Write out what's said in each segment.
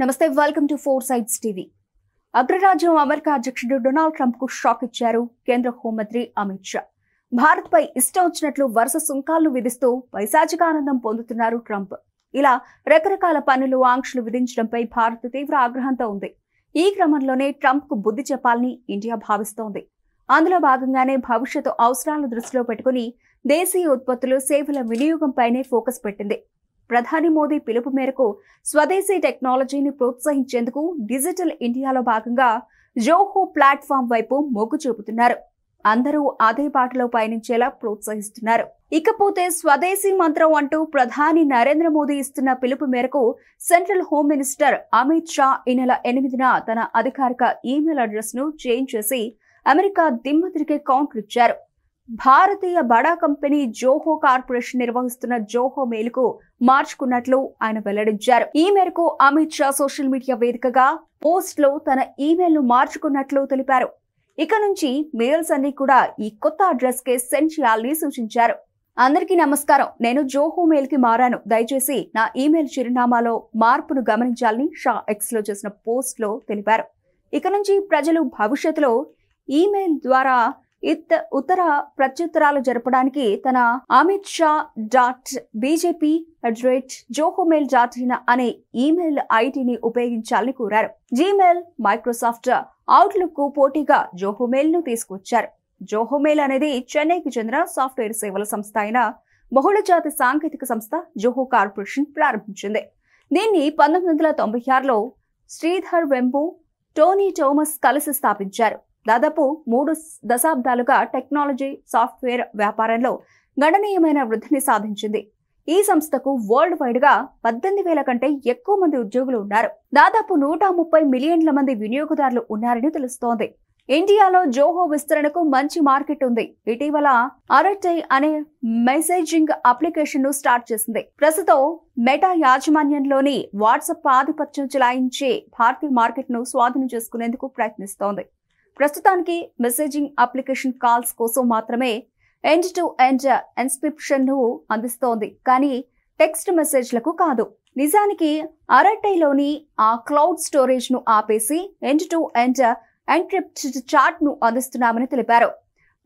నమస్తే, welcome to four sides TV. అగ్రరాజ్యం America అధ్యక్షుడు డొనాల్డ్ ట్రంప్ కు షాక్ ఇచ్చారు కేంద్ర హోంమంత్రి అమిత్ షా. భారత్ పై ఇష్టం వచ్చినట్లు వరుస సుంకాలను విధిస్తూ పైశాచిక ఆనందం పొందుతున్నారు ట్రంప్. ఇలా రకరకాల పన్నులు, ఆంక్షలు విధించడంపై భారత్ తీవ్ర ఆగ్రహంతో ఉంది. ఈ క్రమంలోనే ట్రంప్ కు బుద్ధి చెప్పాలని ఇండియా భావిస్తోంది. అందులో భాగంగానే భవిష్యత్తు అవసరాలను దృష్టిలో పెట్టుకుని దేశీయ ఉత్పత్తులు, సేవల వినియోగంపైనే ఫోకస్ పెట్టింది. ప్రధాని మోదీ పిలుపు మేరకు స్వదేశీ టెక్నాలజీని ప్రోత్సహించేందుకు డిజిటల్ ఇండియాలో భాగంగా జోహో ప్లాట్ఫామ్ వైపు మొగ్గు చూపుతున్నారు. అందరూ అదే బాటలో పయనించేలా ప్రోత్సహిస్తున్నారు. ఇకపోతే స్వదేశీ మంత్రం అంటూ ప్రధాని నరేంద్ర మోదీ ఇస్తున్న పిలుపు మేరకు central home minister Amit Shah ఈ నెల 8న తన అధికారిక ఈమెయిల్ అడ్రస్ ను చేంజ్ చేసి అమెరికా దిమ్మ తిరిగే కౌంటర్ ఇచ్చారు. భారతీయ బడా కంపెనీ జోహో కార్పొరేషన్ నిర్వహిస్తున్న జోహో మెయిల్ కు మార్చుకున్నట్లు ఆయన వెల్లడించారు. ఈ మేరకు అమిత్ షా సోషల్ మీడియా వేదికగా పోస్ట్ లో తన ఈమెయిల్ ను మార్చుకున్నట్లు తెలిపారు. ఇక నుంచి మెయిల్స్ అన్ని కూడా ఈ కొత్త అడ్రస్ కే సెండ్ చేయాలని సూచించారు. అందరికీ నమస్కారం, నేను జోహో మెయిల్ కి మారాను. దయచేసి నా ఈమెయిల్ చిరునామాలో మార్పును గమనించాలని షా ఎక్స్ లో చేసిన పోస్ట్ లో తెలిపారు. ఇక నుంచి ప్రజలు భవిష్యత్తులో ఈమెయిల్ ద్వారా ఉత్తర ప్రత్యుత్తరాలు జరపడానికి తన amitshah.bjp@johomail.in అనే ఈమెయిల్ ఐడిని ఉపయోగించాలని కోరారు. జీమెయిల్, మైక్రోసాఫ్ట్ అవుట్లుక్ కు పోటీగా జోహోమెయిల్ ను తీసుకొచ్చారు. జోహోమెయిల్ అనేది చెన్నైకి చెందిన సాఫ్ట్వేర్ సేవల సంస్థ అయిన బహుళజాతి సాంకేతిక సంస్థ జోహో కార్పొరేషన్ ప్రారంభించింది. దీన్ని 1996లో శ్రీధర్ వెంబు, టోనీ థోమస్ కలిసి స్థాపించారు. దాదాపు 3 దశాబ్దాలుగా టెక్నాలజీ, సాఫ్ట్వేర్ వ్యాపారంలో గణనీయమైన వృద్ధిని సాధించింది. ఈ సంస్థకు వరల్డ్ వైడ్ గా 18,000 కంటే ఎక్కువ మంది ఉద్యోగులు ఉన్నారు. దాదాపు 130 మిలియన్ల మంది వినియోగదారులు ఉన్నారని తెలుస్తోంది. ఇండియాలో జోహో విస్తరణకు మంచి మార్కెట్ ఉంది. ఇటీవల అరటై అనే మెసేజింగ్ అప్లికేషన్ ను స్టార్ట్ చేసింది. ప్రస్తుతం మెటా యాజమాన్యంలోని వాట్సాప్ ఆధిపత్యం చెలాయించే భారతీయ మార్కెట్ ను స్వాధీనం చేసుకునేందుకు ప్రయత్నిస్తోంది. ప్రస్తుతానికి మెసేజింగ్ అప్లికేషన్ కాల్స్ కోసం మాత్రమే ఎండ్ టు ఎండ్ ఎన్క్రిప్షన్ ను అందిస్తోంది, కానీ టెక్స్ట్ మెసేజ్లకు కాదు. నిజానికి అరటైలోని ఆ క్లౌడ్ స్టోరేజ్ ను ఆపేసి end to end encrypted chat ను అందిస్తున్నామని తెలిపారు.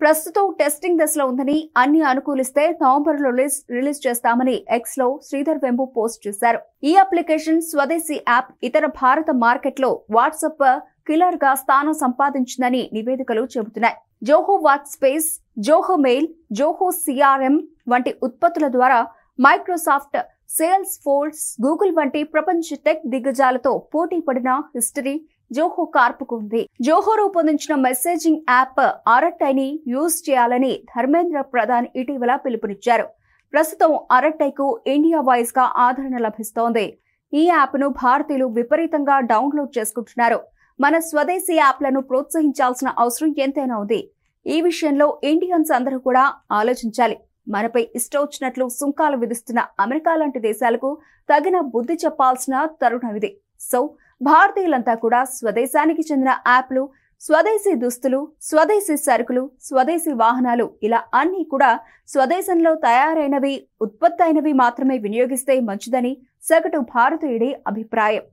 ప్రస్తుతం టెస్టింగ్ దశలో ఉందని, అన్ని అనుకూలిస్తే నవంబర్లో రిలీజ్ చేస్తామని ఎక్స్ లో శ్రీధర్ వెంబు పోస్ట్ చేశారు. ఈ అప్లికేషన్ స్వదేశీ యాప్ ఇతర భారత మార్కెట్లో వాట్సాప్ కిల్లర్ గా స్థానం సంపాదించిందని నివేదికలు చెబుతున్నాయి. Zoho what space, Zoho mail, Zoho CRM వంటి ఉత్పత్తుల ద్వారా మైక్రోసాఫ్ట్, సేల్స్ ఫోర్స్, గూగుల్ వంటి ప్రపంచ టెక్ దిగ్గజాలతో పోటీ పడిన హిస్టరీ జోహో కార్పుకు ఉంది. జోహో రూపొందించిన మెసేజింగ్ యాప్ అరట్టైని యూజ్ చేయాలని ధర్మేంద్ర ప్రధాన్ ఇటీవల పిలుపునిచ్చారు. ప్రస్తుతం అరట్టైకు ఇండియా వైజ్ గా ఆదరణ లభిస్తోంది. ఈ యాప్ ను భారతీయులు విపరీతంగా డౌన్లోడ్ చేసుకుంటున్నారు. మన స్వదేశీ యాప్లను ప్రోత్సహించాల్సిన అవసరం ఎంతైనా ఉంది. ఈ విషయంలో ఇండియన్స్ అందరూ కూడా ఆలోచించాలి. మనపై ఇష్టం వచ్చినట్లు సుంకాలు విధిస్తున్న అమెరికా లాంటి దేశాలకు తగిన బుద్ధి చెప్పాల్సిన తరుణం ఇది. సో భారతీయులంతా కూడా స్వదేశానికి చెందిన యాప్లు, స్వదేశీ దుస్తులు, స్వదేశీ సరుకులు, స్వదేశీ వాహనాలు ఇలా అన్ని కూడా స్వదేశంలో తయారైనవి, ఉత్పత్తి అయినవి మాత్రమే వినియోగిస్తే మంచిదని సగటు భారతీయుడి అభిప్రాయం.